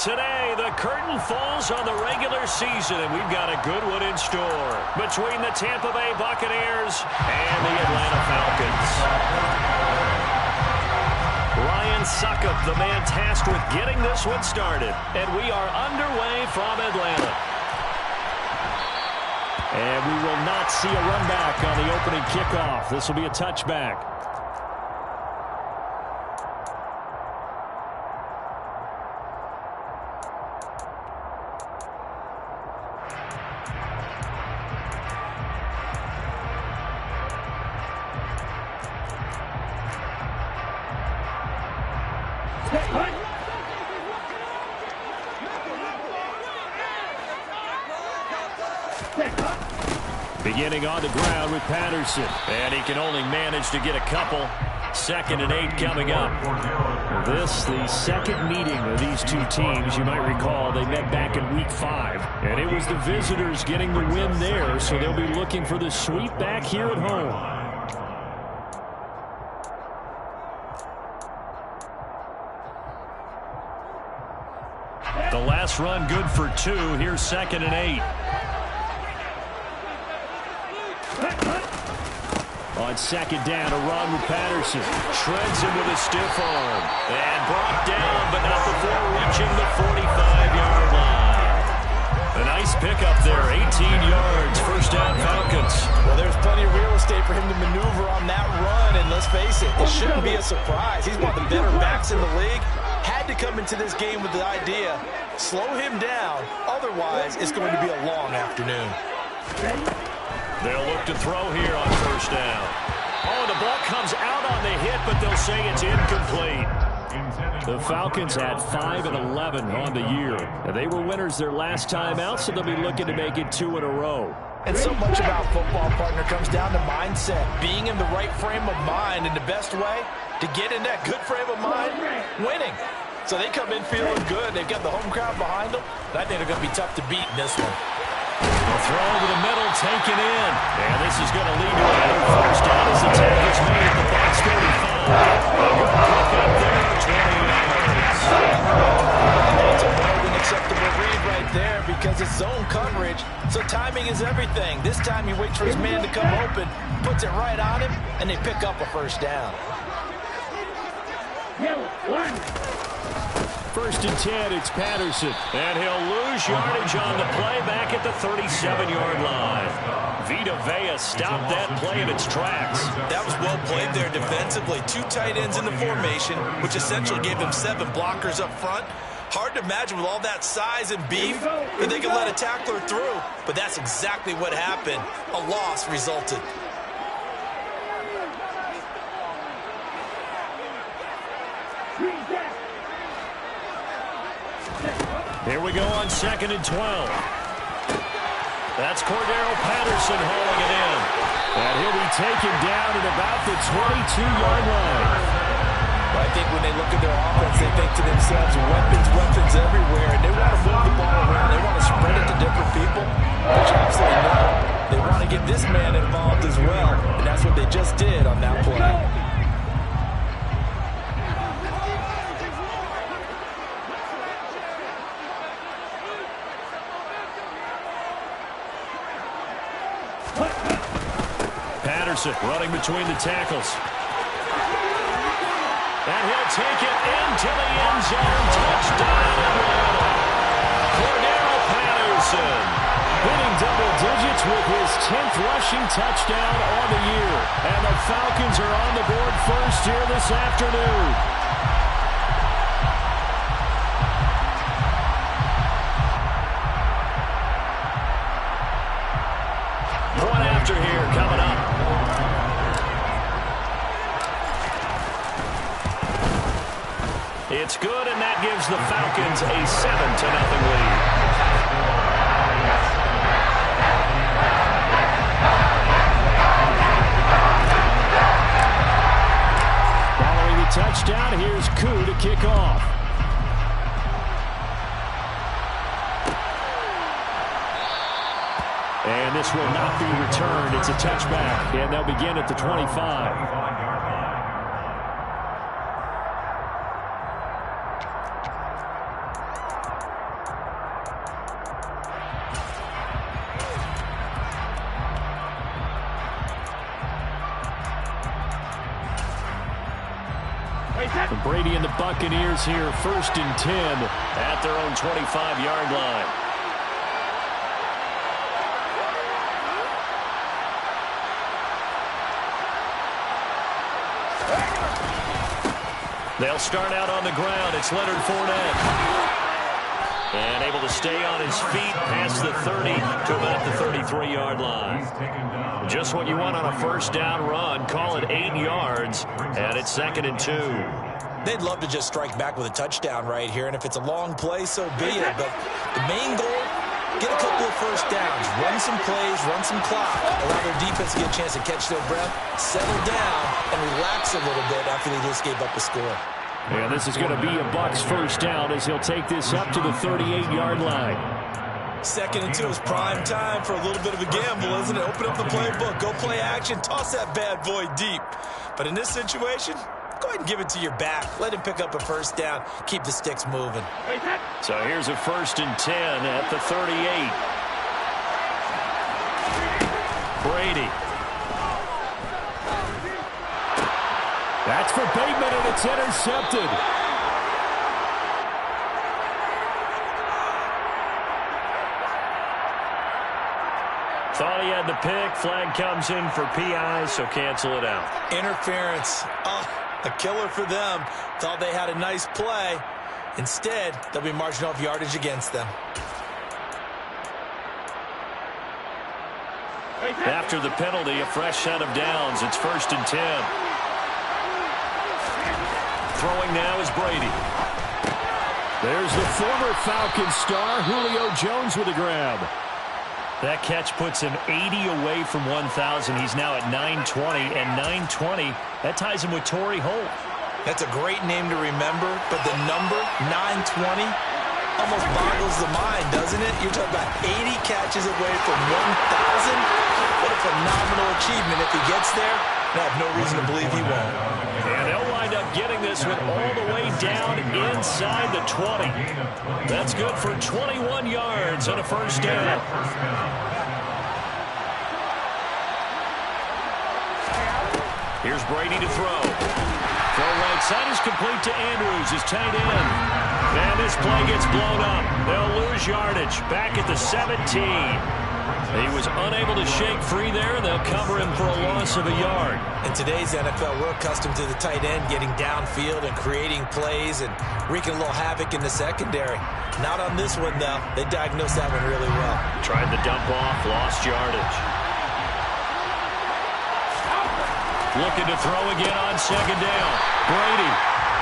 today, the curtain falls on the regular season, and we've got a good one in store between the Tampa Bay Buccaneers and the Atlanta Falcons. Ryan Succop, the man tasked with getting this one started, and we are underway from Atlanta. And we will not see a run back on the opening kickoff. This will be a touchback. Beginning on the ground with Patterson. And he can only manage to get a couple. 2nd and 8 coming up. This, the second meeting of these two teams. You might recall they met back in Week 5. And it was the visitors getting the win there, so they'll be looking for the sweep back here at home. The last run good for 2. Here's 2nd and 8. On 2nd down, a run with Patterson. Shreds him with a stiff arm. And brought down, but not before reaching the 45-yard line. A nice pickup there, 18 yards, first down Falcons. Well, there's plenty of real estate for him to maneuver on that run, and let's face it, it shouldn't be a surprise. He's one of the better backs in the league. Had to come into this game with the idea, slow him down, otherwise it's going to be a long afternoon. They'll look to throw here on first down. Oh, the ball comes out on the hit, but they'll say it's incomplete. The Falcons had 5 and 11 on the year. And they were winners their last time out, so they'll be looking to make it 2 in a row. And so much about football, partner, comes down to mindset. Being in the right frame of mind, and the best way to get in that good frame of mind, winning. So they come in feeling good. They've got the home crowd behind them. I think they're going to be tough to beat in this one. The throw over the middle, taken in. And this is going to lead to another first down as the tackle is made at the Bucs 35. A good pick up there, 20 yards. It's a more than acceptable read right there because it's zone coverage, so timing is everything. This time he waits for his man to come open, puts it right on him, and they pick up a first down. 1st and 10, it's Patterson. And he'll lose yardage on the play back at the 37-yard line. Vita Vea stopped that play in its tracks. That was well played there defensively. 2 tight ends in the formation, which essentially gave them 7 blockers up front. Hard to imagine with all that size and beef that they could let a tackler through. But that's exactly what happened. A loss resulted. Here we go on 2nd and 12. That's Cordero Patterson hauling it in. And he'll be taken down at about the 22-yard line. Well, I think when they look at their offense, they think to themselves, weapons everywhere, and they want to move the ball around. They want to spread it to different people. But you absolutely know they want to get this man involved as well, and that's what they just did on that play. Patterson running between the tackles. And he'll take it into the end zone. Touchdown. Cordero Patterson hitting double digits with his 10th rushing touchdown on the year. And the Falcons are on the board first here this afternoon. One after here coming up. It's good, and that gives the Falcons a 7-0 lead. Following the touchdown, here's Koo to kick off. And this will not be returned. It's a touchback, and they'll begin at the 25. Brady and the Buccaneers here, 1st and 10 at their own 25-yard line. They'll start out on the ground. It's Leonard Fournette. And able to stay on his feet past the 30 to about the 33-yard line. Just what you want on a first down run. Call it 8 yards, and it's 2nd and 2. They'd love to just strike back with a touchdown right here, and if it's a long play, so be it. But the main goal, get a couple of first downs, run some plays, run some clock, allow their defense to get a chance to catch their breath, settle down, and relax a little bit after they just gave up a score. And this is going to be a Bucs first down as he'll take this up to the 38-yard line. 2nd and 2 is prime time for a little bit of a gamble, isn't it? Open up the playbook, go play action, toss that bad boy deep. But in this situation, go ahead and give it to your back. Let him pick up a first down. Keep the sticks moving. So here's a 1st and 10 at the 38. Brady. That's for Bateman, and it's intercepted. Thought he had the pick. Flag comes in for PI, so cancel it out. Interference. Oh, a killer for them. Thought they had a nice play. Instead, they'll be marching off yardage against them. After the penalty, a fresh set of downs. It's 1st and 10. Throwing now is Brady. There's the former Falcons star, Julio Jones with a grab. That catch puts him 80 away from 1,000. He's now at 920, and 920, that ties him with Torrey Holt. That's a great name to remember, but the number, 920, almost boggles the mind, doesn't it? You're talking about 80 catches away from 1,000. What a phenomenal achievement. If he gets there, I have no reason to believe he won't. And they'll wind up getting this one all the way down inside the 20. That's good for 21 yards on a first down. Here's Brady to throw. Throw right side is complete to Andrews, his tight end. And this play gets blown up. They'll lose yardage. Back at the 17. He was unable to shake free there, and they'll cover him for a loss of a yard. In today's NFL, we're accustomed to the tight end getting downfield and creating plays and wreaking a little havoc in the secondary. Not on this one, though. They diagnosed that one really well. Tried the dump off, lost yardage. Looking to throw again on 2nd down. Brady.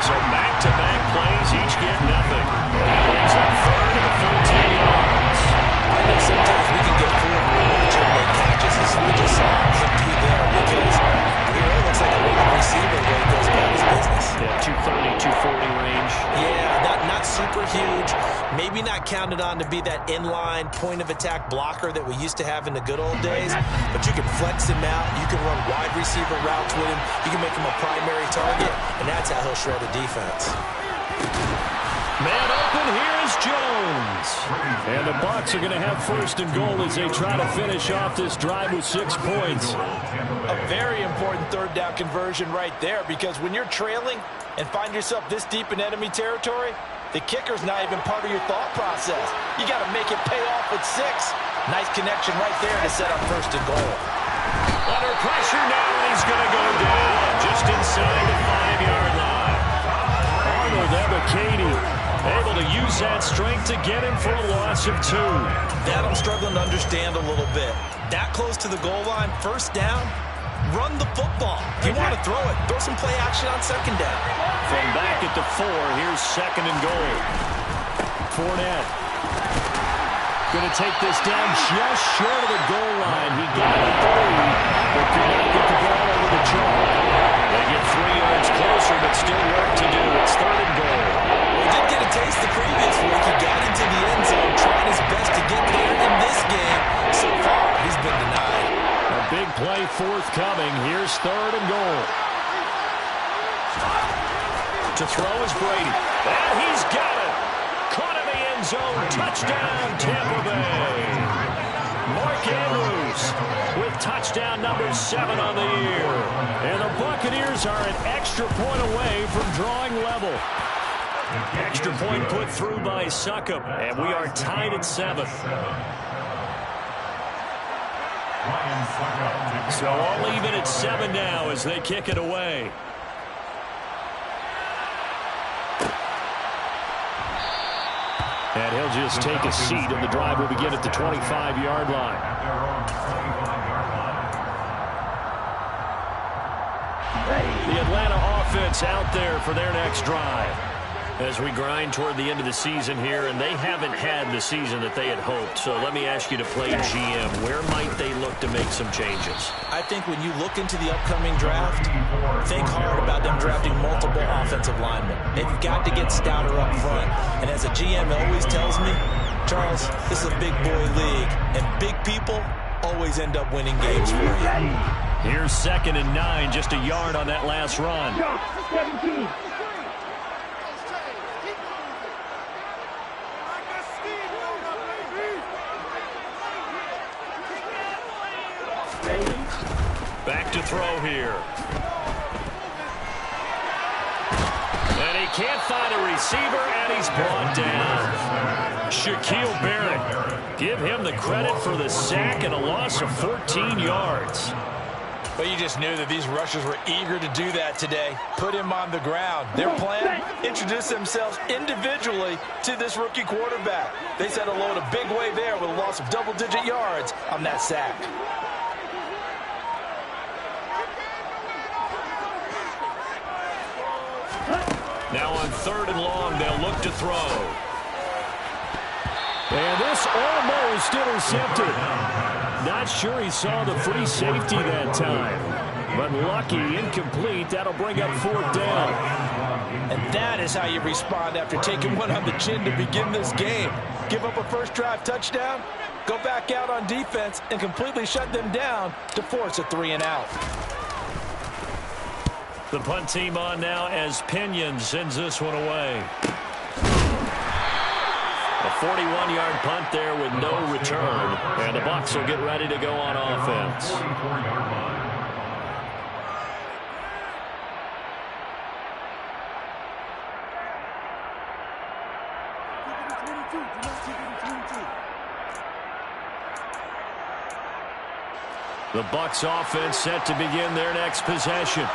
So back-to-back plays, each get nothing. Brings up 3rd and 14 yards. I know sometimes we can get fooled when we're watching make catches, as we just saw him do there, because it really looks like a wide receiver when he goes about his business. Yeah, 230, 240 range. Yeah, not super huge. Maybe not counted on to be that inline point-of-attack blocker that we used to have in the good old days, but you can flex him out. You can run wide receiver routes with him. You can make him a primary target, and that's how he'll shred a defense. Man open, here is Jones. And the Bucs are going to have 1st and goal as they try to finish off this drive with 6 points. A very important 3rd down conversion right there, because when you're trailing and find yourself this deep in enemy territory, the kicker's not even part of your thought process. You got to make it pay off with 6. Nice connection right there to set up 1st and goal. Under pressure now, and he's going to go down just inside the 5-yard line. Arnold Wk18 able to use that strength to get him for a loss of 2. That I'm struggling to understand a little bit. That close to the goal line, 1st down, run the football. If you want to throw it, throw some play action on 2nd down. From back at the 4, here's 2nd and goal. Fournette going to take this down just short of the goal line. He got it 3, but could not get the ball over the chalk. They get 3 yards closer, but still work to do. It's 3rd and goal. He did get a taste the previous week. He got into the end zone, trying his best to get there in this game. So far, he's been denied. A big play forthcoming. Here's 3rd and goal. To throw is Brady. And he's got it. Caught in the end zone. Touchdown, Tampa Bay. Mark Andrews with touchdown number 7 on the year. And the Buccaneers Buccaneers are an extra point away from drawing level. Extra point put through by Succop, and we are tied at 7. So all even at 7 now as they kick it away. And he'll just take a seat, and the drive will begin at the 25-yard line. The Atlanta offense out there for their next drive. As we grind toward the end of the season here, and they haven't had the season that they had hoped. So let me ask you to play GM. Where might they look to make some changes? I think when you look into the upcoming draft, think hard about them drafting multiple offensive linemen. They've got to get stouter up front. And as a GM always tells me, Charles, this is a big boy league, and big people always end up winning games for you. Here's 2nd and 9, just a yard on that last run. Back to throw here. And he can't find a receiver, and he's brought down. Shaquille Barrett. Give him the credit for the sack and a loss of 14 yards. But you just knew that these rushers were eager to do that today. Put him on the ground. Their plan, introduce themselves individually to this rookie quarterback. They set a load a big way there with a loss of double-digit yards on that sack. Now on 3rd and long, they'll look to throw. And this almost intercepted. Not sure he saw the free safety that time. But lucky, incomplete. That'll bring up 4th down. And that is how you respond after taking one on the chin to begin this game. Give up a first drive touchdown, go back out on defense, and completely shut them down to force a 3-and-out. The punt team on now as Pinion sends this one away. A 41-yard punt there with no return. And the Bucs will get ready to go on offense. The Bucs offense set to begin their next possession.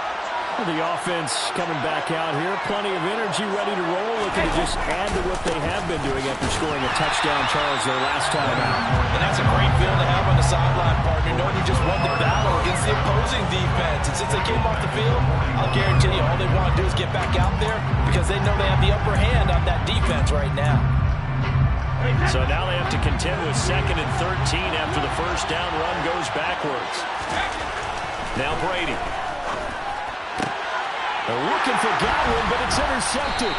The offense coming back out here. Plenty of energy, ready to roll, looking to just add to what they have been doing after scoring a touchdown, Charles, their last time out. And that's a great feeling to have on the sideline, partner, knowing you just won the battle against the opposing defense. And since they came off the field, I'll guarantee you all they want to do is get back out there because they know they have the upper hand on that defense right now. So now they have to contend with 2nd and 13 after the first down run goes backwards. Now Brady. They're looking for Godwin, but it's intercepted.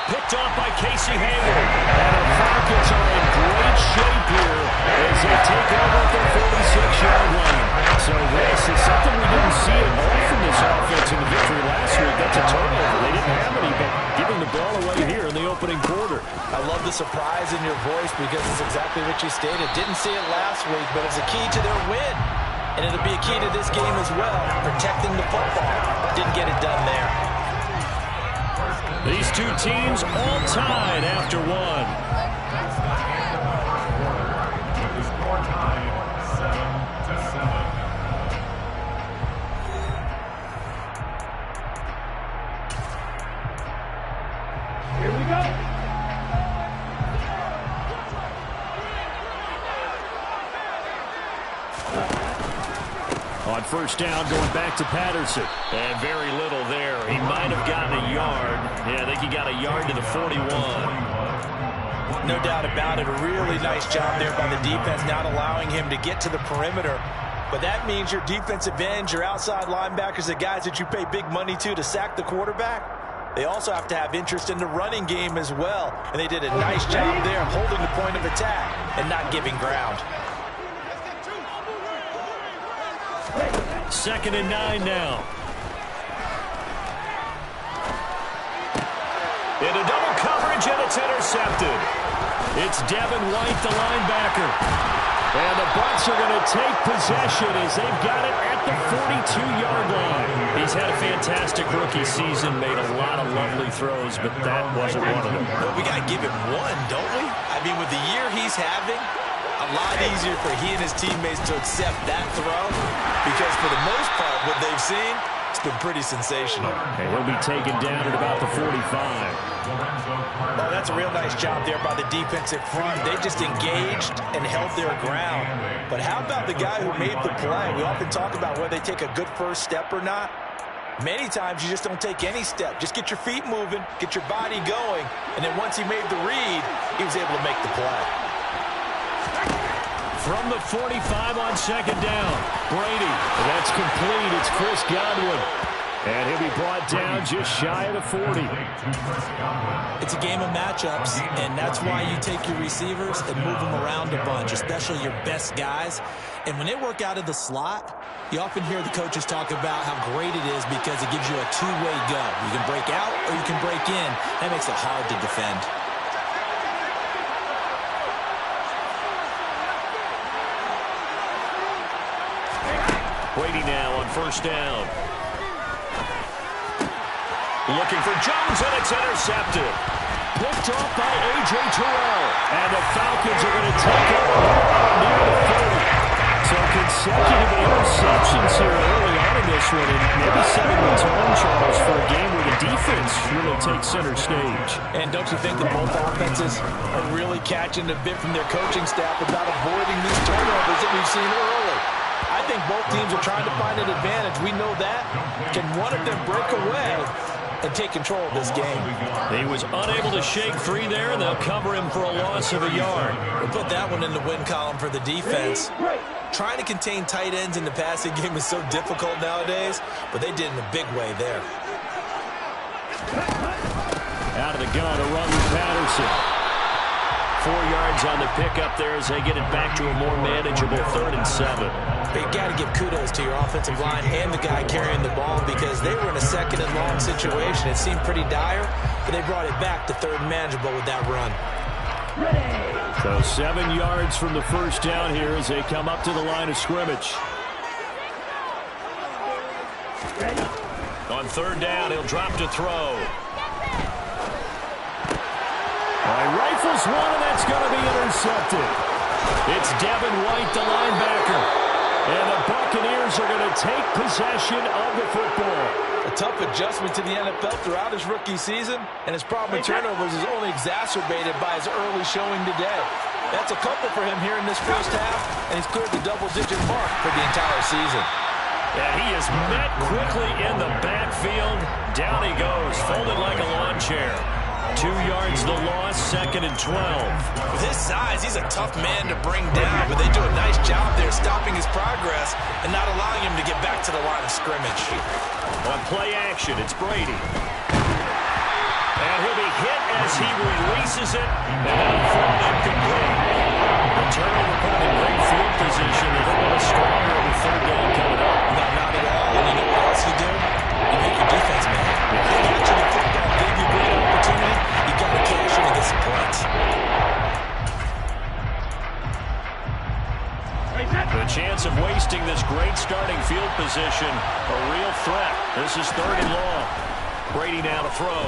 Picked off by Casey Hayward. And the Falcons are in great shape here as they take over at their 46-yard line. So this is something we didn't see at all from this offense in the victory last week. That's a turnover. They didn't have any, but giving the ball away here in the opening quarter. I love the surprise in your voice because it's exactly what you stated. Didn't see it last week, but it's a key to their win. And it'll be a key to this game as well, protecting the football. Didn't get it done there. These two teams all tied after one. Here we go. On first down, going back to Patterson. And very little there. He might have gotten a yard. Yeah, I think he got a yard to the 41. No doubt about it. A really nice job there by the defense, not allowing him to get to the perimeter. But that means your defensive ends, your outside linebackers, the guys that you pay big money to sack the quarterback, they also have to have interest in the running game as well. And they did a nice job there of holding the point of attack and not giving ground. 2nd and 9 now. Into double coverage, and it's intercepted. It's Devin White, the linebacker. And the Bucs are going to take possession as they've got it at the 42-yard line. He's had a fantastic rookie season, made a lot of lovely throws, but that wasn't one of them. Well, we got to give him one, don't we? I mean, with the year he's having, a lot easier for he and his teammates to accept that throw because for the most part, what they've seen, it's been pretty sensational. And he'll be taken down at about the 45. Well, that's a real nice job there by the defensive front. They just engaged and held their ground. But how about the guy who made the play? We often talk about whether they take a good first step or not. Many times you just don't take any step. Just get your feet moving, get your body going, and then once he made the read, he was able to make the play. From the 45 on second down, Brady. That's complete. It's Chris Godwin. And he'll be brought down just shy of the 40. It's a game of matchups, and that's why you take your receivers and move them around a bunch, especially your best guys. And when they work out of the slot, you often hear the coaches talk about how great it is because it gives you a two-way go. You can break out or you can break in. That makes it hard to defend. Brady now on first down. Looking for Jones, and it's intercepted. Picked off by A.J. Terrell. And the Falcons are going to take it near the 30. So consecutive interceptions here early on in this one. And maybe setting the tone, Charles, for a game where the defense really takes center stage. And don't you think that both offenses are really catching a bit from their coaching staff about avoiding these turnovers that we've seen early? I think both teams are trying to find an advantage. We know that. Can one of them break away and take control of this game? He was unable to shake free there, and they'll cover him for a loss of a yard. We'll put that one in the win column for the defense. Trying to contain tight ends in the passing game is so difficult nowadays, but they did in a big way there. Out of the gun, a run with Patterson. 4 yards on the pickup there as they get it back to a more manageable 3rd and 7. You got to give kudos to your offensive line and the guy carrying the ball because they were in a 2nd and long situation. It seemed pretty dire, but they brought it back to 3rd and manageable with that run. So 7 yards from the first down here as they come up to the line of scrimmage. On 3rd down, he'll drop to throw. Rifles one, and that's going to be intercepted. It's Devin White, the linebacker. And the Buccaneers are going to take possession of the football. A tough adjustment to the NFL throughout his rookie season, and his problem with turnovers is only exacerbated by his early showing today. That's a couple for him here in this first half, and he's cleared the double-digit mark for the entire season. And he is met quickly in the backfield. Down he goes, folded like a lawn chair. 2 yards the loss, 2nd and 12. With his size, he's a tough man to bring down, but they do a nice job there stopping his progress and not allowing him to get back to the line of scrimmage. On play action, it's Brady. And he'll be hit as he releases it, and thrown incomplete. The turnover put him in great field position. They're a little stronger on the 3rd down coming up. No, not at all. And you know what else you do? You make your defense mad. They got you the football, gave you a great opportunity. You got to cash in and get some points. The chance of wasting this great starting field position, a real threat. This is 3rd and long. Brady now to throw.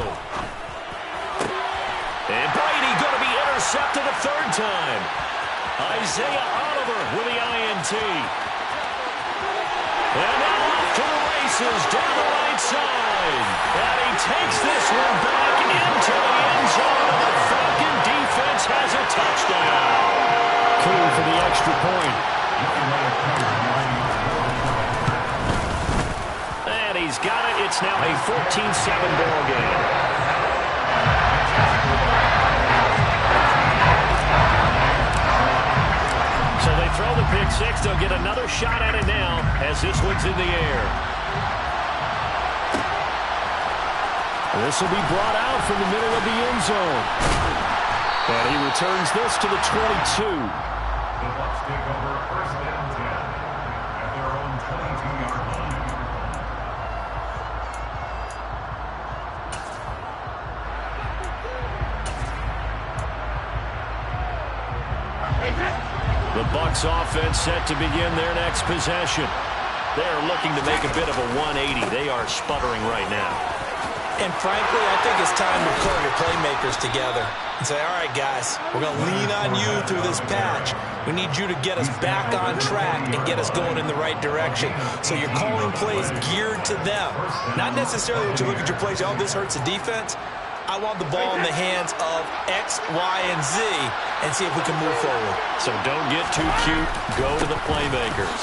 And Brady going to be intercepted a 3rd time. Isaiah Oliver with the INT. And now off to the races down the right side. And he takes this one back into the end zone. And the Falcon defense has a touchdown. Cool for the extra point. And he's got it. It's now a 14-7 ball game. So they throw the pick six. They'll get another shot at it now as this one's in the air. This will be brought out from the middle of the end zone. And he returns this to the 22. The Bucs take over 1st and 10 at their own 22-yard line. The Bucs offense set to begin their next possession. They are looking to make a bit of a 180. They are sputtering right now. And frankly, I think it's time to pull your playmakers together and say, all right, guys, we're going to lean on you through this patch. We need you to get us back on track and get us going in the right direction. So you're calling plays geared to them. Not necessarily when you look at your plays, oh, this hurts the defense. I want the ball in the hands of X, Y, and Z and see if we can move forward. So don't get too cute. Go to the playmakers.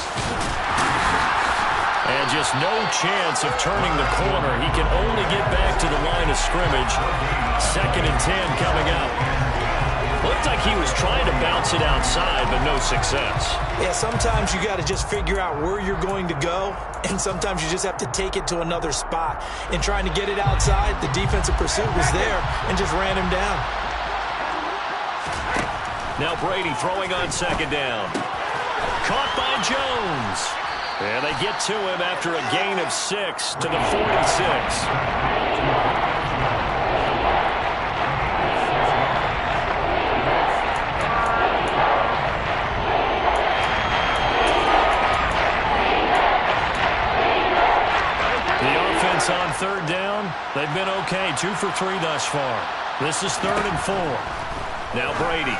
And just no chance of turning the corner. He can only get back to the line of scrimmage. 2nd and 10 coming up. Looked like he was trying to bounce it outside, but no success. Yeah, sometimes you got to just figure out where you're going to go, and sometimes you just have to take it to another spot. In trying to get it outside, the defensive pursuit was there and just ran him down. Now Brady throwing on 2nd down. Caught by Jones. And they get to him after a gain of 6 to the 46. On 3rd down, they've been okay. 2 for 3 thus far. This is 3rd and 4. Now Brady.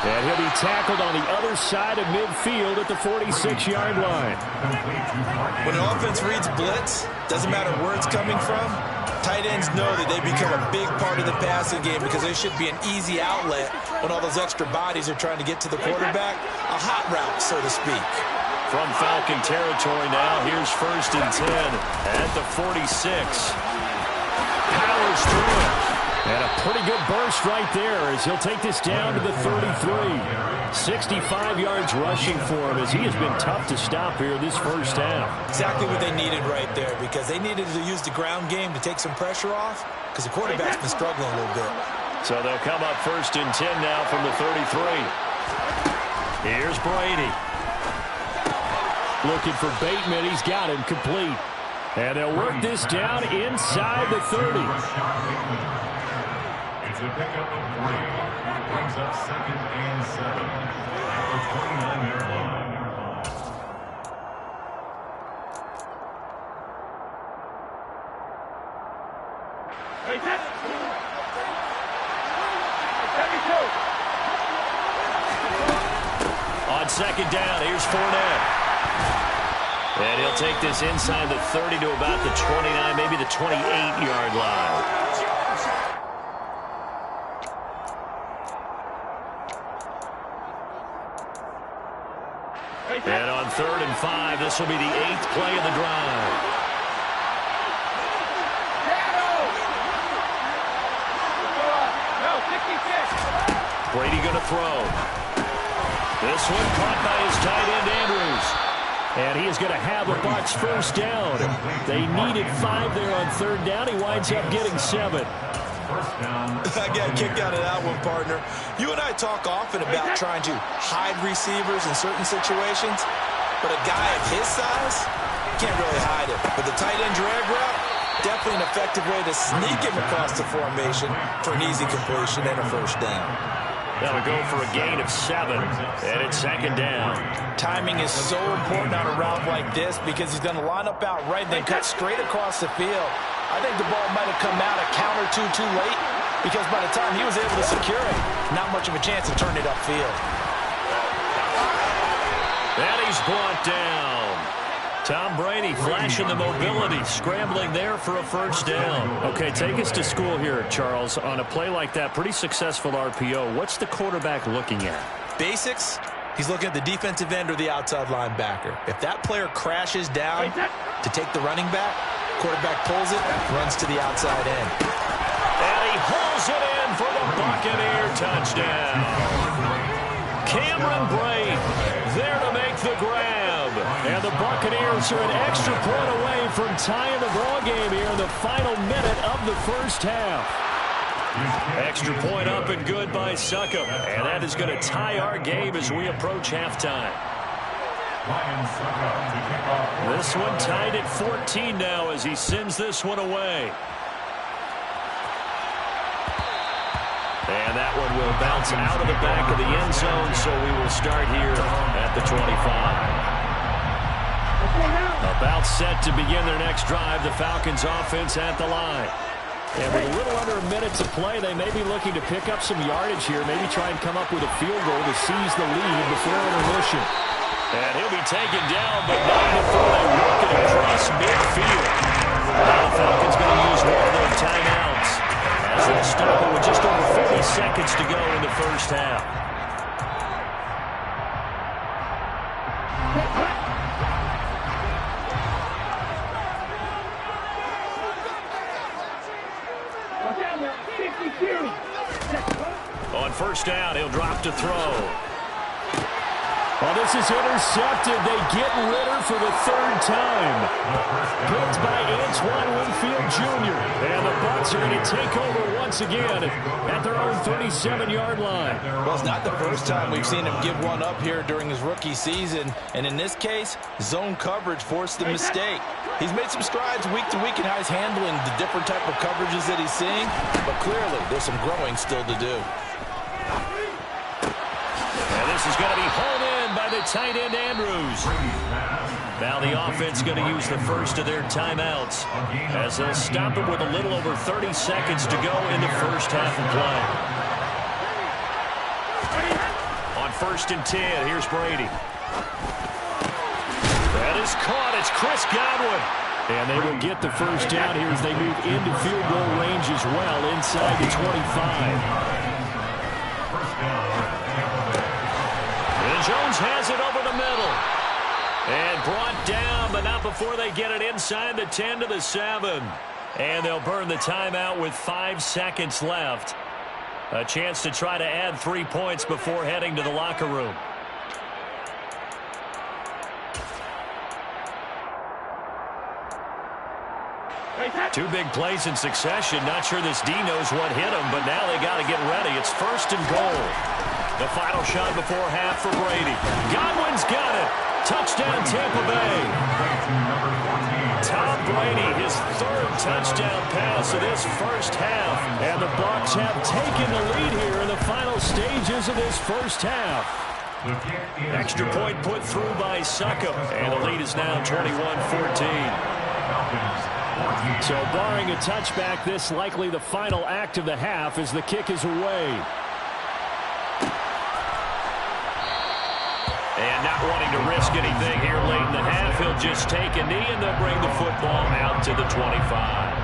And he'll be tackled on the other side of midfield at the 46-yard line. When an offense reads blitz, doesn't matter where it's coming from, tight ends know that they become a big part of the passing game because they should be an easy outlet when all those extra bodies are trying to get to the quarterback. A hot route, so to speak. From Falcon territory now, here's 1st and 10 at the 46. Powers through it. And a pretty good burst right there as he'll take this down to the 33. 65 yards rushing for him as he has been tough to stop here this first half. Exactly what they needed right there because they needed to use the ground game to take some pressure off because the quarterback's been struggling a little bit. So they'll come up 1st and 10 now from the 33. Here's Brady. Looking for Bateman. He's got him complete. And they'll work this down inside the 30. It's a pickup of 3. Brings up 2nd and 7 at the 29-yard line. Hey, that's 72. On 2nd down, here's Fournette. And he'll take this inside the 30 to about the 29, maybe the 28-yard line. And on 3rd and 5, this will be the 8th play of the drive. Brady going to throw. This one caught by his tight end, Andrews. And he is going to have a Bucs 1st down. They needed 5 there on 3rd down. He winds up getting 7. I got kicked out of that one, partner. You and I talk often about trying to hide receivers in certain situations, but a guy of his size can't really hide it. But the tight end drag route, definitely an effective way to sneak him across the formation for an easy completion and a 1st down. That'll go for a gain of 7, and it's 2nd down. Timing is so important on a route like this because he's going to line up out right and then cut straight across the field. I think the ball might have come out a count or two too late because by the time he was able to secure it, not much of a chance to turn it upfield. And he's brought down. Tom Brady flashing the mobility, scrambling there for a 1st down. Okay, take us to school here, Charles. On a play like that, pretty successful RPO. What's the quarterback looking at? Basics. He's looking at the defensive end or the outside linebacker. If that player crashes down to take the running back, quarterback pulls it, runs to the outside end. And he hauls it in for the Buccaneer touchdown. Cameron Brate there to make the grab. And the Buccaneers are an extra point away from tying the ball game here in the final minute of the 1st half. Extra point up and good by Succop. And that is going to tie our game as we approach halftime. This one tied at 14 now as he sends this one away. And that one will bounce out of the back of the end zone, so we will start here at the 25. About set to begin their next drive, the Falcons offense at the line. And with a little under a minute to play, they may be looking to pick up some yardage here, maybe try and come up with a field goal to seize the lead before intermission. And he'll be taken down, but not before they work it across midfield. Now the Falcons going to use one of their timeouts as they'll stop it with just over 30 seconds to go in the first half. On first down, he'll drop to throw. Well, this is intercepted. They get Ritter for the third time. Picked by Antoine Winfield Jr. And the Bucs are going to take over once again at their own 37-yard line. Well, it's not the first time we've seen him give one up here during his rookie season. And in this case, zone coverage forced the mistake. He's made some strides week to week in how he's handling the different type of coverages that he's seeing. But clearly, there's some growing still to do. And this is going to be hauled in by the tight end, Andrews. Now the offense going to use the first of their timeouts as they'll stop it with a little over 30 seconds to go in the first half of play. On 1st and 10, here's Brady. That is caught. It's Chris Godwin. And they will get the first down here as they move into field goal range as well inside the 25. Jones has it over the middle. And brought down, but not before they get it inside the 10 to the 7. And they'll burn the timeout with 5 seconds left. A chance to try to add 3 points before heading to the locker room. Two big plays in succession. Not sure this D knows what hit him, but now they got to get ready. It's 1st and goal. The final shot before half for Brady. Godwin's got it. Touchdown, Tampa Bay. Tom Brady, his 3rd touchdown pass of this first half. And the Bucs have taken the lead here in the final stages of this first half. Extra point put through by Succop. And the lead is now 21-14. So barring a touchback, this likely the final act of the half as the kick is away. And not wanting to risk anything here late in the half, he'll just take a knee and they'll bring the football out to the 25.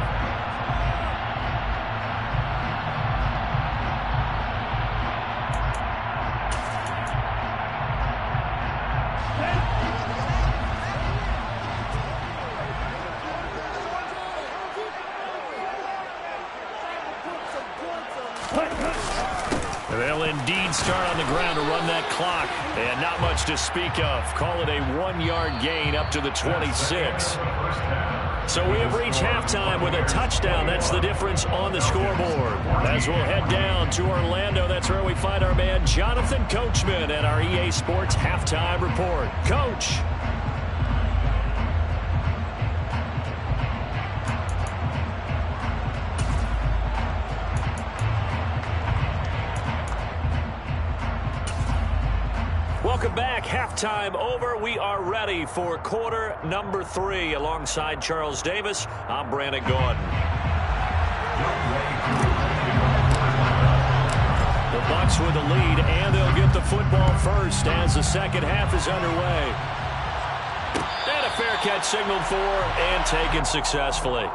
They'll indeed start on the ground to run that clock. And not much to speak of. Call it a 1-yard gain up to the 26. So we have reached halftime with a touchdown. That's the difference on the scoreboard. As we'll head down to Orlando, that's where we find our man Jonathan Coachman at our EA Sports Halftime Report. Coach. Welcome back. Halftime over. We are ready for quarter number 3. Alongside Charles Davis, I'm Brandon Gordon. The Bucs with the lead, and they'll get the football first as the second half is underway. And a fair catch signaled for and taken successfully.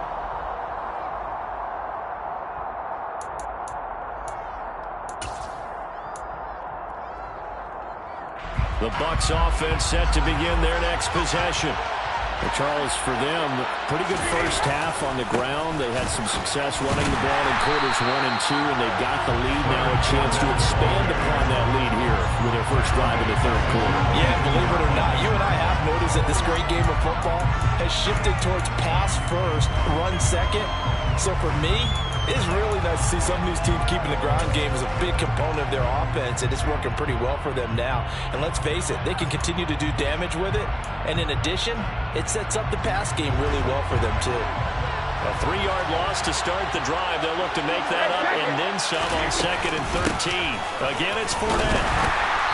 The Bucs offense set to begin their next possession. Well, Charles, for them, pretty good first half on the ground. They had some success running the ball in quarters 1 and 2, and they've got the lead now, a chance to expand upon that lead here with their first drive in the third quarter. Yeah, believe it or not, you and I have noticed that this great game of football has shifted towards pass first, run second. So for me, it's really nice to see some of these teams keeping the ground game as a big component of their offense, and it's working pretty well for them now. And let's face it, they can continue to do damage with it. And in addition, it sets up the pass game really well for them too. A 3-yard loss to start the drive. They'll look to make that up and then some on 2nd and 13. Again, it's Fournette.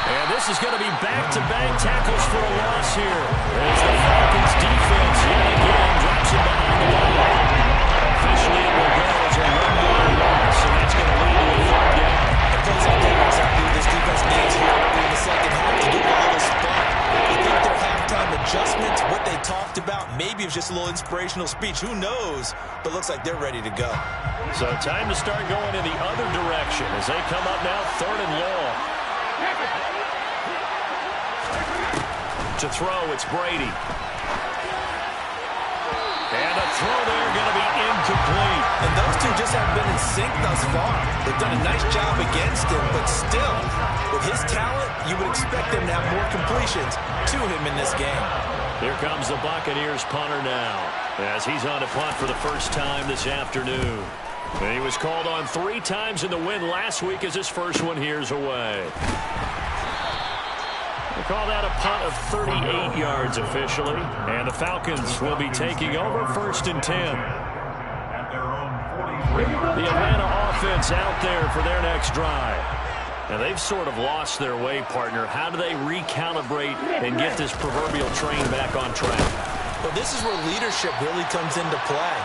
And this is going to be back-to-back tackles for a loss here. As the Falcons defense yet again drops him behind the line. Officially it will go as a 1-yard loss, and that's going to lead to a 3rd down. And plays like that are exactly what this defense needs here early in the second half to give a little spark. I think their halftime adjustments, what they talked about, maybe it was just a little inspirational speech. Who knows? But looks like they're ready to go. So time to start going in the other direction as they come up now 3rd and long. To throw, it's Brady. And a throw there going to be incomplete. And those two just haven't been in sync thus far. They've done a nice job against him, but still, with his talent, you would expect them to have more completions to him in this game. Here comes the Buccaneers punter now, as he's on to punt for the first time this afternoon. And he was called on 3 times in the win last week as his first one here's away. They call that a punt of 38 yards officially. And the Falcons will be taking over 1st and 10. The Atlanta offense out there for their next drive. Now they've sort of lost their way, partner. How do they recalibrate and get this proverbial train back on track? Well, this is where leadership really comes into play.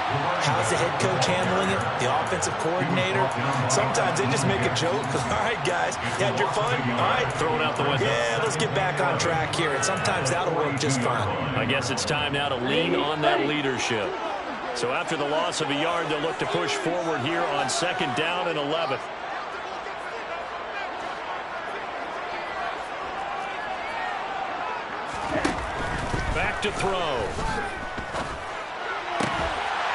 How's the head coach handling it? The offensive coordinator? Sometimes they just make a joke. All right, guys, you had your fun? All right. Throw it out the window. Yeah, let's get back on track here. And sometimes that'll work just fine. I guess it's time now to lean on that leadership. So after the loss of a yard, they'll look to push forward here on 2nd down and 11. Back to throw.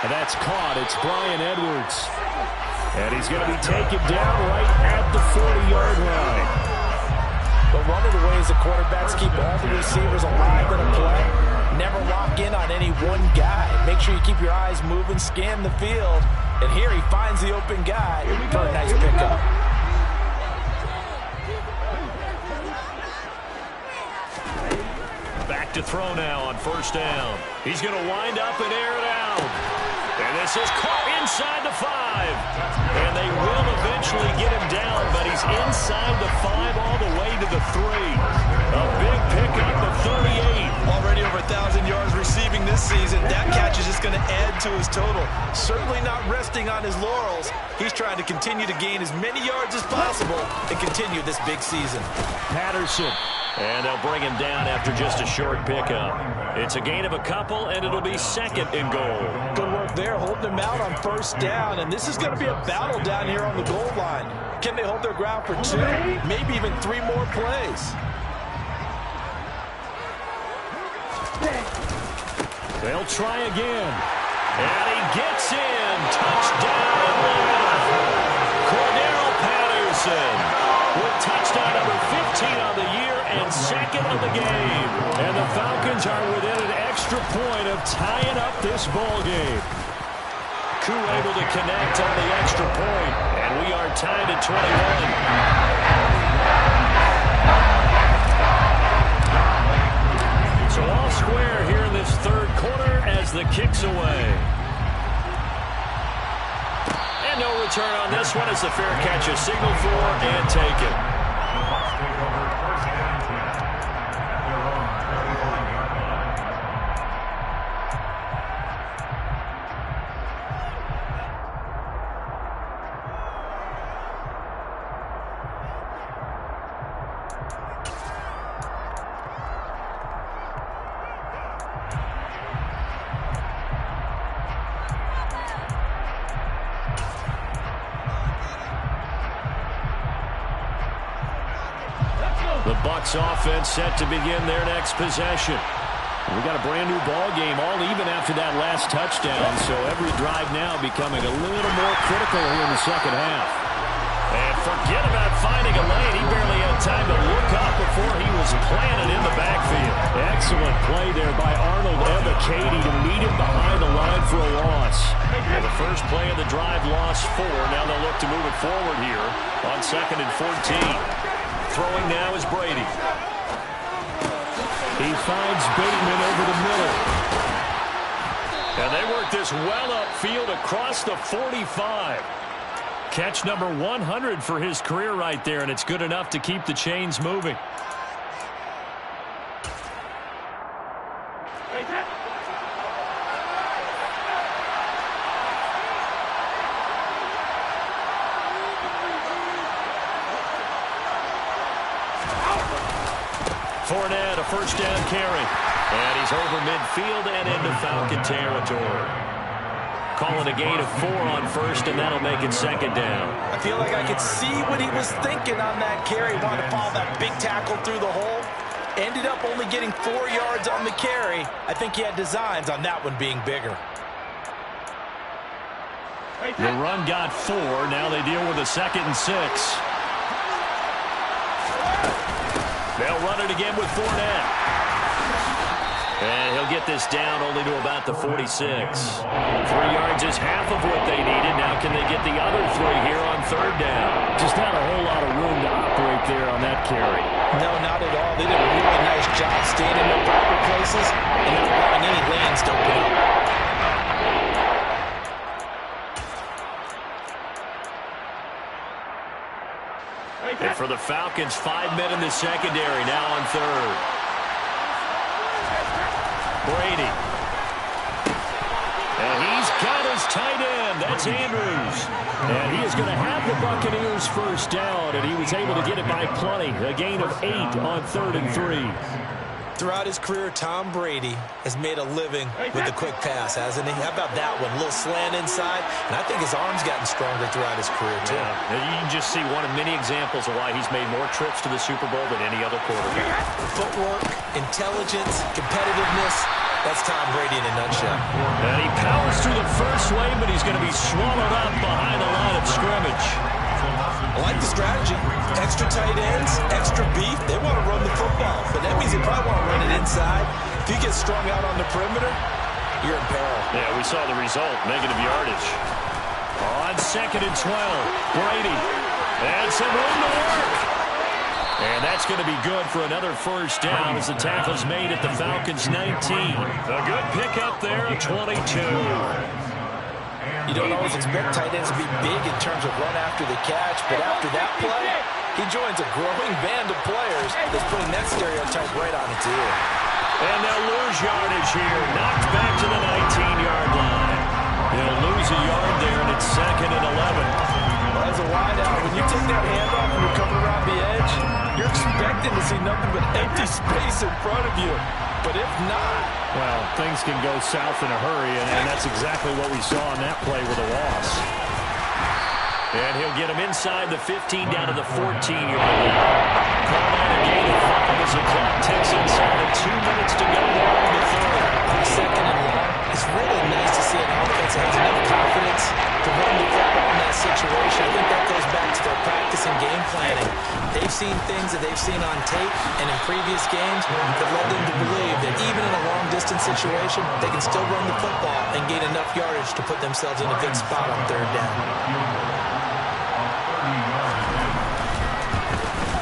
And that's caught. It's Bryan Edwards. And he's going to be taken down right at the 40-yard line. But one of the ways the quarterbacks keep all the receivers alive in a play, never lock in on any one guy. Make sure you keep your eyes moving, scan the field. And here he finds the open guy for a nice pickup. Back to throw now on 1st down. He's going to wind up and air it out. And this is caught inside the 5. And they will eventually get him down, but he's inside the 5 all the way to the 3. A big pickup of 38. Already over 1,000 yards receiving this season. That catch is just going to add to his total. Certainly not resting on his laurels. He's trying to continue to gain as many yards as possible and continue this big season. Patterson. And they'll bring him down after just a short pickup. It's a gain of a couple, and it'll be 2nd and goal. Good work there, holding him out on 1st down. And this is going to be a battle down here on the goal line. Can they hold their ground for 2, maybe even 3 more plays? They'll try again. And he gets in. Touchdown Atlanta. Cordero Patterson with touchdown number 15 on the year and 2nd of the game. And the Falcons are within an extra point of tying up this ball game. Koo able to connect on the extra point, and we are tied at 21. So all square here in this 3rd quarter as the kick's away. And no return on this one as the fair catch is signaled for and taken. The Bucs offense set to begin their next possession. We got a brand new ball game, all even after that last touchdown, so every drive now becoming a little more critical here in the 2nd half. And forget about finding a lane. He barely had time to look up before he was planted in the backfield. Excellent play there by Arnold Wk18 to meet him behind the line for a loss. And the first play of the drive lost 4. Now they'll look to move it forward here on 2nd and 14. Throwing now is Brady. He finds Bateman over the middle. And they work this well upfield across the 45. Catch number 100 for his career right there, and it's good enough to keep the chains moving. Fournette, a first down carry. And he's over midfield and into Falcon territory. Calling a gain of 4 on first, and that'll make it second down. I feel like I could see what he was thinking on that carry. Wanted to follow that big tackle through the hole. Ended up only getting 4 yards on the carry. I think he had designs on that one being bigger. The run got 4. Now they deal with a 2nd and 6. They'll run it again with Fournette. And he'll get this down only to about the 46. 3 yards is half of what they needed. Now can they get the other 3 here on 3rd down? Just not a whole lot of room to operate there on that carry. No, not at all. They did a really nice job staying in their proper places and not allowing any lanes to open up. And for the Falcons, 5 men in the secondary now on 3rd. Brady. And he's got his tight end. That's Andrews. And he is going to have the Buccaneers first down, and he was able to get it by plenty. A gain of 8 on 3rd and 3. Throughout his career, Tom Brady has made a living with the quick pass, hasn't he? How about that one? A little slant inside, and I think his arm's gotten stronger throughout his career, too. Yeah, you can just see one of many examples of why he's made more trips to the Super Bowl than any other quarterback. Footwork, intelligence, competitiveness, that's Tom Brady in a nutshell. And he powers through the first wave, but he's going to be swallowed up behind the line of scrimmage. I like the strategy. Extra tight ends, extra beef. They want to run the football, but that means they probably want to run it inside. If you get strung out on the perimeter, you're in peril. Yeah, we saw the result, negative yardage. On 2nd and 12, Brady. And some room to work. And that's going to be good for another first down as the tackle's made at the Falcons' 19. A good pickup there, 22. You don't always expect tight ends to be big in terms of run after the catch, but after that play, he joins a growing band of players that's putting that stereotype right on its ear. And they'll lose yardage here. Knocked back to the 19-yard line. They'll lose a yard there, and it's 2nd and 11. Well, as a wideout, when you take that handoff and you're coming around the edge, you're expecting to see nothing but empty space in front of you. But if not... Well, things can go south in a hurry, and that's exactly what we saw on that play with a loss. And he'll get him inside the 15 down to the 14-yard line. Call that a gain of 5 as the clock ticks inside of 2 minutes to go there in the 3rd. On 2nd and 1, it's really nice to see an offense that has enough confidence to run the football in that situation. I think that goes back to their practice and game planning. They've seen things that they've seen on tape and in previous games that led them to believe that even in a long-distance situation, they can still run the football and gain enough yardage to put themselves in a good spot on 3rd down.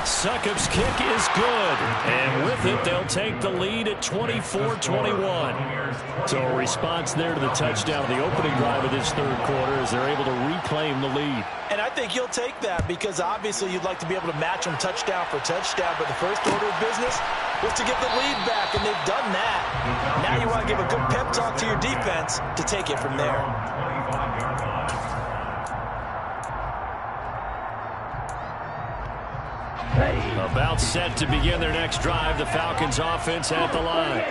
Succop's kick is good, and with it, they'll take the lead at 24-21. So a response there to the touchdown, the opening drive of this 3rd quarter, as they're able to reclaim the lead. And I think you'll take that because obviously you'd like to be able to match them touchdown for touchdown, but the first order of business was to get the lead back, and they've done that. Now you want to give a good pep talk to your defense to take it from there. About set to begin their next drive, the Falcons offense at the line.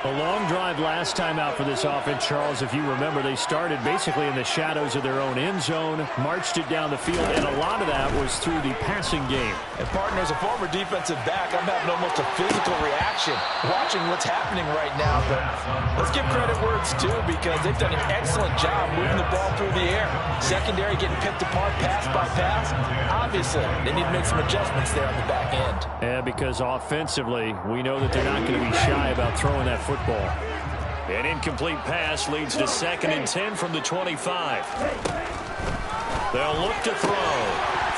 A long drive last time out for this offense, Charles. If you remember, they started basically in the shadows of their own end zone, marched it down the field, and a lot of that was through the passing game. And partner, as a former defensive back, I'm having almost a physical reaction watching what's happening right now. But let's give credit where it's due because they've done an excellent job moving the ball through the air. Secondary getting picked apart pass by pass. Obviously, they need to make some adjustments there on the back end. Yeah, because offensively, we know that they're not going to be shy about throwing that football. An incomplete pass leads to 2nd and 10 from the 25. They'll look to throw.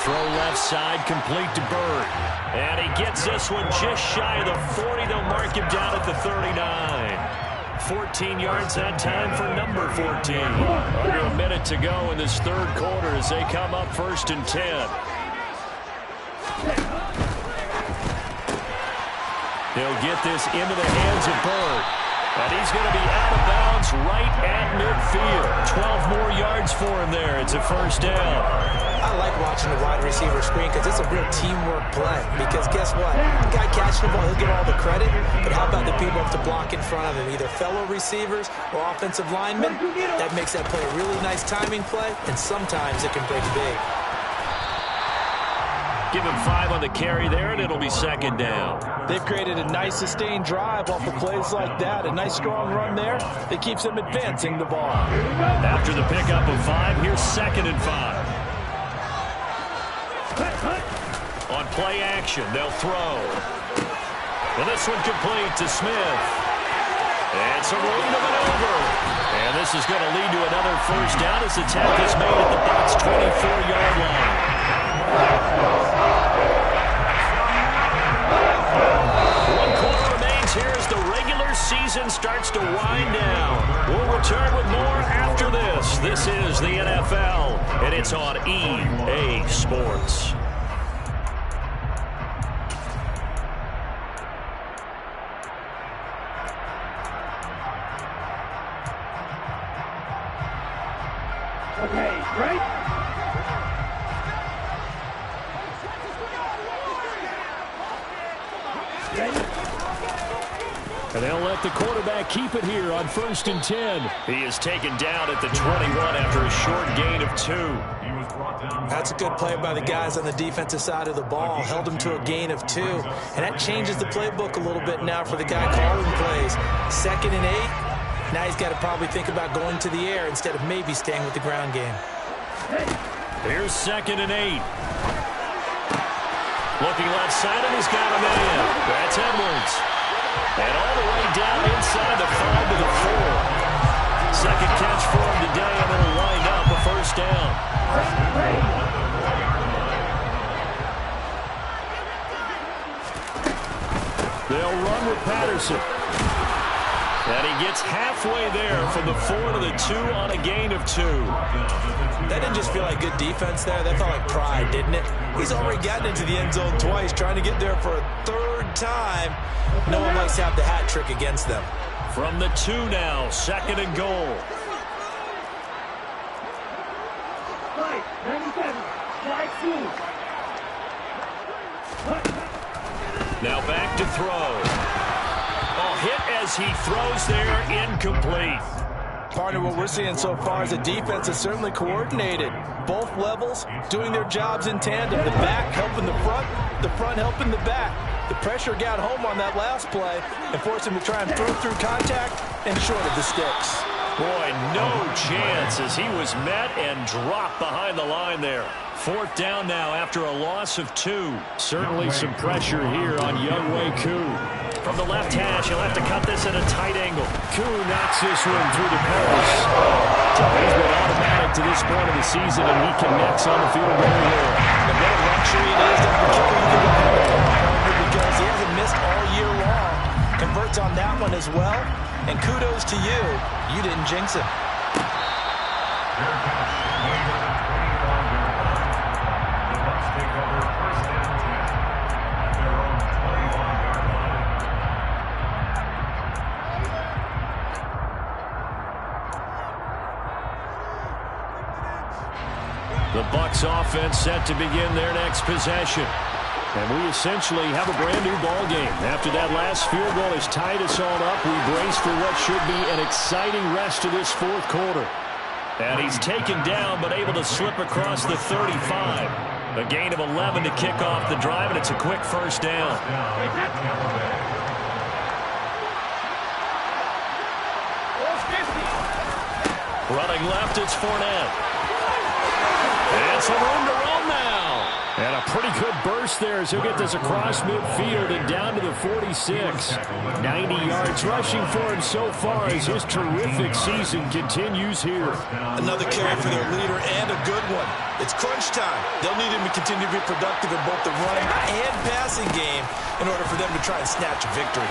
Throw left side, complete to Bird. And he gets this one just shy of the 40. They'll mark him down at the 39. 14 yards that time for number 14. Under a minute to go in this third quarter as they come up 1st and 10. He'll get this into the hands of Bird. And he's going to be out of bounds right at midfield. 12 more yards for him there. It's a first down. I like watching the wide receiver screen because it's a real teamwork play. Because guess what? The guy catching the ball, he'll get all the credit. But how about the people up to block in front of him? Either fellow receivers or offensive linemen. That makes that play a really nice timing play. And sometimes it can break big. Give him 5 on the carry there, and it'll be 2nd down. They've created a nice sustained drive off of plays like that. A nice strong run there that keeps them advancing the ball. After the pickup of 5, here's 2nd and 5. On play action, they'll throw. And this one complete to Smith. And some room to maneuver. And this is going to lead to another first down as the tackle is made at the Bucs' 24-yard line. 1 quarter remains here as the regular season starts to wind down. We'll return with more after this. This is the NFL, and it's on EA Sports. Okay, right? And they'll let the quarterback keep it here on 1st and 10. He is taken down at the 21 after a short gain of 2. That's a good play by the guys on the defensive side of the ball. Held him to a gain of 2. And that changes the playbook a little bit now for the guy calling plays. 2nd and 8. Now he's got to probably think about going to the air instead of maybe staying with the ground game. Here's 2nd and 8. Looking left side, and he's got a man. That's Edwards. And all the way down inside the 5 to the 4. Second catch for him today, and it'll wind up a first down. They'll run with Patterson. And he gets halfway there from the 4 to the 2 on a gain of 2. That didn't just feel like good defense there. That felt like pride, didn't it? He's already gotten into the end zone twice, trying to get there for a 3rd time. No one likes to have the hat trick against them. From the 2 now, 2nd and goal. 97, 5-2. Now back to throw. Hit as he throws there, incomplete. Partner, what we're seeing so far is the defense is certainly coordinated. Both levels doing their jobs in tandem. The back helping the front helping the back. The pressure got home on that last play and forced him to try and throw through contact and short of the sticks. Boy, no chance as he was met and dropped behind the line there. 4th down now after a loss of 2. Certainly some pressure here on Wk18. From the left hash, he'll have to cut this at a tight angle. Koo knocks this one through the post. He's been automatic to this point of the season, and he connects on the field goal here. And what a luxury it is that the kicker you can depend upon because he hasn't missed all year long. Converts on that one as well. And kudos to you. You didn't jinx him. The Bucs offense set to begin their next possession. And we essentially have a brand new ball game. After that last field goal has tied us all up, we brace for what should be an exciting rest of this 4th quarter. And he's taken down but able to slip across the 35. A gain of 11 to kick off the drive, and it's a quick first down. Running left, it's Fournette. And some room to run now. And a pretty good burst there as he'll get this across midfield and down to the 46. 90 yards rushing for him so far as his terrific season continues here. Another carry for their leader and a good one. It's crunch time. They'll need him to continue to be productive in both the running and passing game in order for them to try and snatch a victory.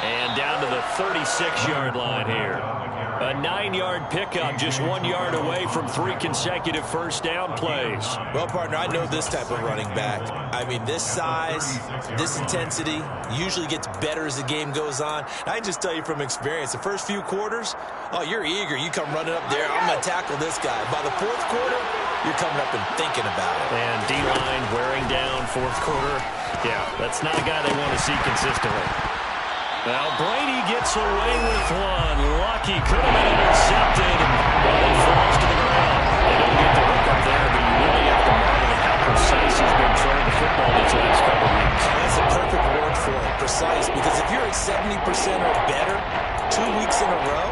And down to the 36-yard line here. A 9-yard pickup, just 1 yard away from 3 consecutive first down plays. Well, partner, I know this type of running back. I mean, this size, this intensity usually gets better as the game goes on. I can just tell you from experience, the first few quarters, oh, you're eager. You come running up there, I'm going to tackle this guy. By the fourth quarter, you're coming up and thinking about it. And D-line wearing down fourth quarter. Yeah, that's not a guy they want to see consistently. Now Brady gets away with one. Lucky, could have been intercepted. Well, it falls to the ground. They don't get the hook up there, but you really have to marvel at how precise he's been throwing the football these last couple of weeks. That's a perfect word for it, precise, because if you're at 70% or better 2 weeks in a row,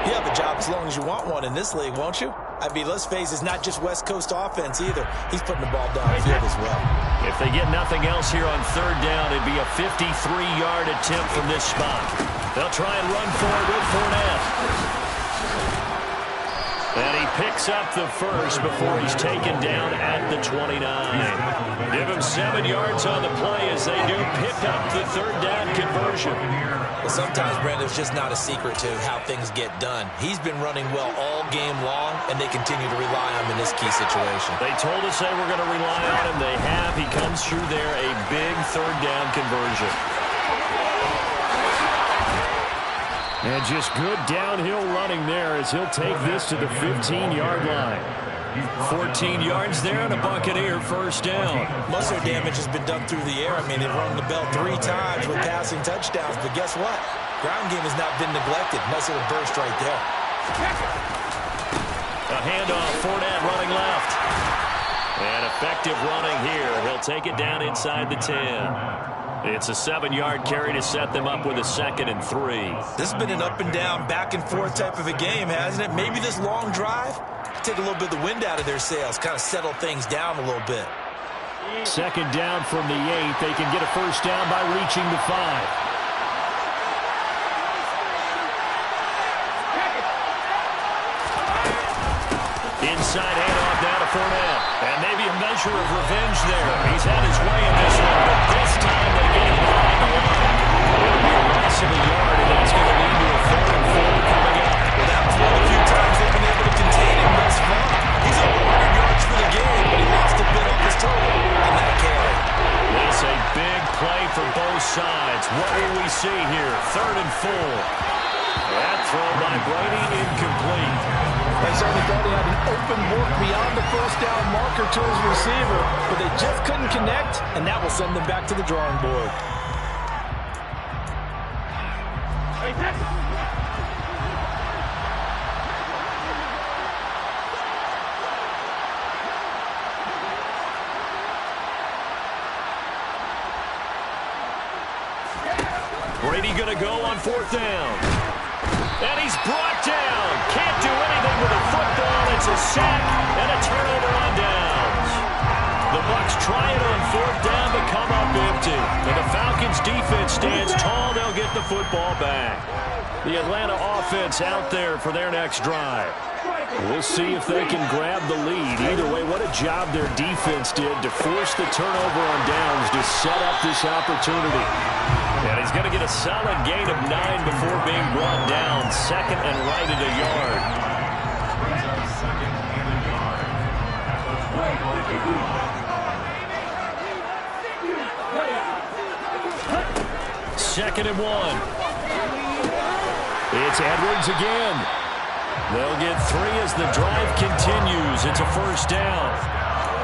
you have a job as long as you want one in this league, won't you? I mean, let's face it, it's not just West Coast offense either. He's putting the ball downfield as well. If they get nothing else here on third down, it'd be a 53-yard attempt from this spot. They'll try and run for it with Fournette. And he picks up the first before he's taken down at the 29. Give him 7 yards on the play as they do pick up the third down conversion. Well, sometimes, Brandon, it's just not a secret to how things get done. He's been running well all game long, and they continue to rely on him in this key situation. They told us they were going to rely on him. They have. He comes through there, a big third down conversion. And just good downhill running there as he'll take this to the 15-yard line. 14 yards there and a Buccaneer first down. Most of their damage has been done through the air. I mean, they've rung the bell 3 times with passing touchdowns, but guess what? Ground game has not been neglected. Nice little burst right there. A handoff, Fournette running left. And effective running here. He'll take it down inside the 10. It's a 7-yard carry to set them up with a 2nd and 3. This has been an up and down, back and forth type of a game, hasn't it? Maybe this long drive, take a little bit of the wind out of their sails, kind of settle things down a little bit. 2nd down from the 8. They can get a first down by reaching the 5. Inside handoff down to Fournette. And maybe a measure of revenge there. He's had his way in this one, but this time they get him behind the line. It'll be a loss of a yard, and that's going to lead to a 4th and 4 coming up. Well, that was one of the few times they've been able to contain him thus far. He's over 100 yards for the game, but he lost a bit off his total on that carry. This a big play for both sides. What will we see here? 3rd and 4. That throw by Brady incomplete. They certainly thought he had an open look beyond the first down marker to his receiver, but they just couldn't connect, and that will send them back to the drawing board. Brady going to go on 4th down. And he's brought down. Can't do anything with a football. It's a sack and a turnover on downs. The Bucs try it on 4th down but come up empty. And the Falcons defense stands tall. They'll get the football back. The Atlanta offense out there for their next drive. We'll see if they can grab the lead. Either way, what a job their defense did to force the turnover on downs to set up this opportunity. And he's going to get a solid gain of 9 before being brought down. 2nd and right at a yard. 2nd and 1. It's Edwards again. They'll get 3 as the drive continues. It's a first down.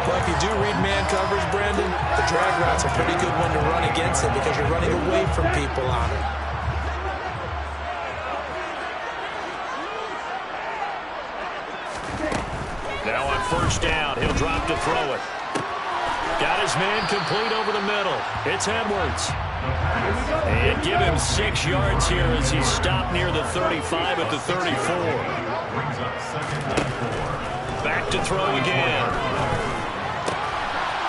Well, if you do read man coverage, Brandon, the drag route's a pretty good one to run against it because you're running away from people on it. Now on first down, he'll drop to throw it. Got his man complete over the middle. It's Edwards. And give him 6 yards here as he's stopped near the 35 at the 34. Back to throw again.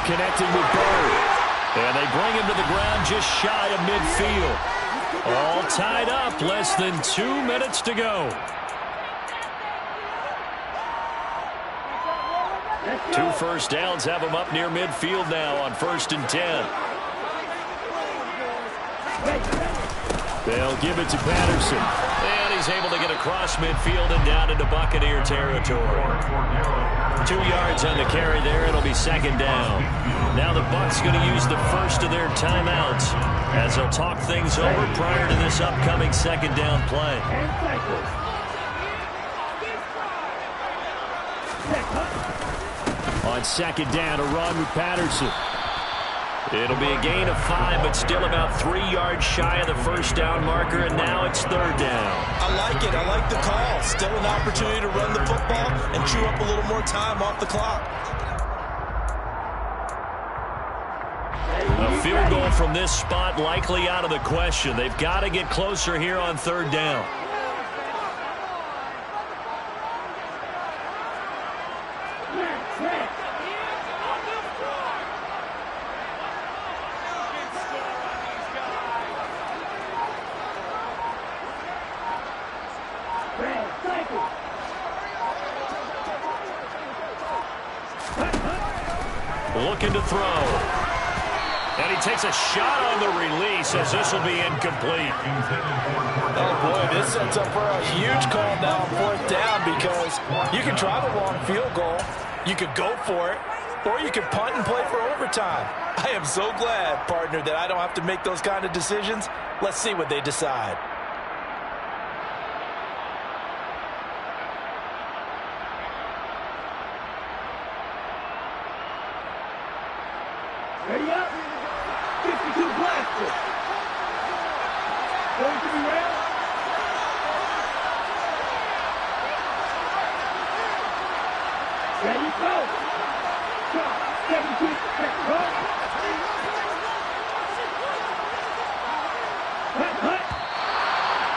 Connecting with Bird. And they bring him to the ground just shy of midfield. All tied up. Less than 2 minutes to go. 2 first downs have him up near midfield now on 1st and 10. They'll give it to Patterson. And he's able to get across midfield and down into Buccaneer territory. 2 yards on the carry there. It'll be second down. Now the Bucs going to use the first of their timeouts as they'll talk things over prior to this upcoming second down play. On second down, a run with Patterson. It'll be a gain of 5, but still about 3 yards shy of the first down marker, and now it's third down. I like it. I like the call. Still an opportunity to run the football and chew up a little more time off the clock. A field goal from this spot likely out of the question. They've got to get closer here on third down. Looking to throw. And he takes a shot on the release as this will be incomplete. Oh, boy, this sets up for a huge call now on fourth down because you can try the long field goal, you could go for it, or you could punt and play for overtime. I am so glad, partner, that I don't have to make those kind of decisions. Let's see what they decide. Ready up. 52 blaster. Going to be round. Ready, go. Drop. 17. Hut.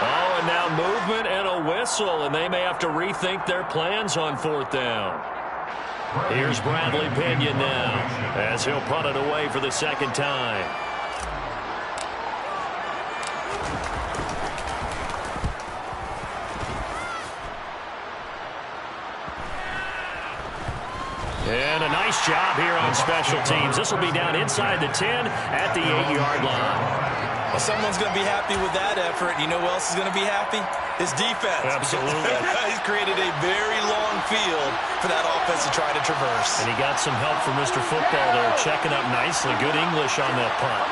Oh, and now movement and a whistle, and they may have to rethink their plans on fourth down. Here's Bradley Pinion now as he'll punt it away for the second time. And a nice job here on special teams. This will be down inside the 10 at the 8-yard line. Well, someone's going to be happy with that effort. You know who else is going to be happy? His defense. Absolutely. He's created a very long field for that offense to try to traverse. And he got some help from Mr. Football there, checking up nicely. Good English on that punt.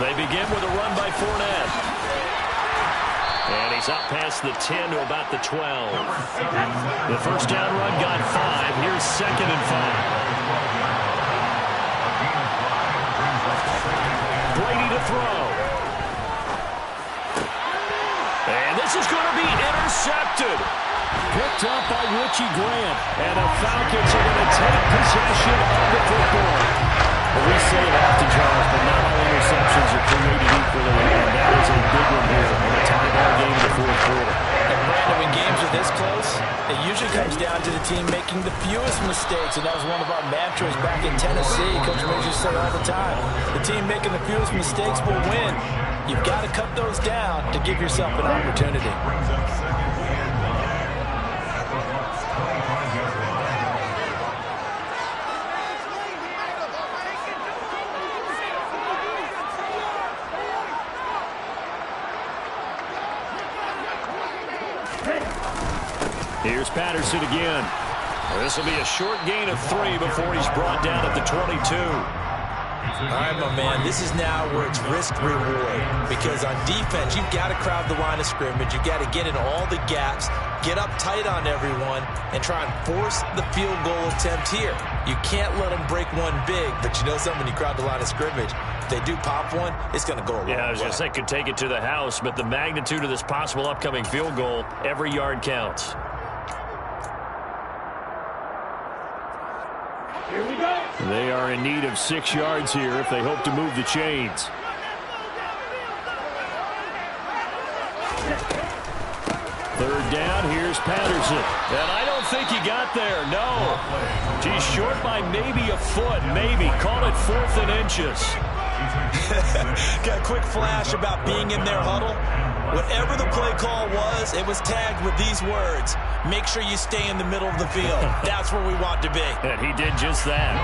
They begin with a run by Fournette. And he's up past the 10 to about the 12. The first down run got 5. Here's second and 5. Brady to throw. And this is going to be intercepted. Picked up by Richie Grant. And the Falcons are going to take possession of the football. Well, we say it often, Charles, but not all interceptions are created equally. And that is a big one here in a tie-ball game in the fourth quarter. And Brandon, when games are this close, it usually comes down to the team making the fewest mistakes, and that was one of our mantras back in Tennessee. Coach Mills used to say all the time, the team making the fewest mistakes will win. You've got to cut those down to give yourself an opportunity. Here's Patterson again. This will be a short gain of 3 before he's brought down at the 22. All right, my man, this is now where it's risk-reward. Because on defense, you've got to crowd the line of scrimmage. You've got to get in all the gaps, get up tight on everyone, and try and force the field goal attempt here. You can't let them break one big, but you know something, when you crowd the line of scrimmage, if they do pop one, it's going to go a long way. Yeah, I was going to say, could take it to the house, but the magnitude of this possible upcoming field goal, every yard counts. Here we go. They are in need of 6 yards here if they hope to move the chains. Third down, here's Patterson. And I don't think he got there, no. He's short by maybe a foot, maybe. Call it 4th and inches. Got a quick flash about being in their huddle. Whatever the play call was, it was tagged with these words: make sure you stay in the middle of the field. That's where we want to be. And he did just that.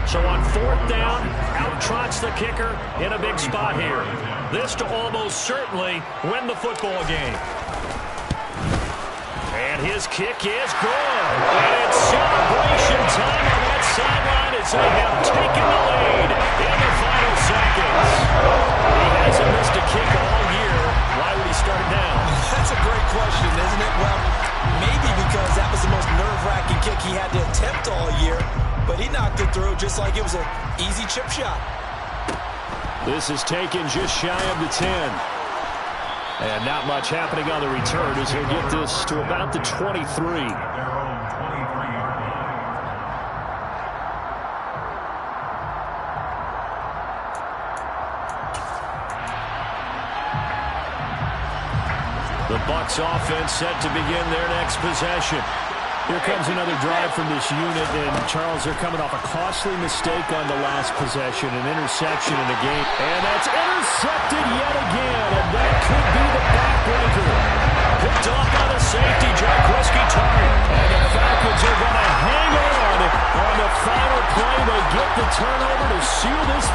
So on 4th down, out trots the kicker in a big spot here. This to almost certainly win the football game. And his kick is good. And it's celebration time on that sideline as they have taken the lead in the final seconds. He hasn't missed a kick all year. Why would he start now? That's a great question, isn't it? Well, maybe because that was the most nerve-wracking kick he had to attempt all year. But he knocked it through just like it was an easy chip shot. This is taken just shy of the 10. And not much happening on the return as he'll get this to about the 23. Their own 23-yard line. The Bucs offense set to begin their next possession. Here comes another drive from this unit, and Charles, they're coming off a costly mistake on the last possession, an interception in the game. And that's intercepted yet again, and that could be the backbreaker. Picked off by the safety, Jaquiski Tartt. And the Falcons are going to hang on the final play. They get the turnover to seal this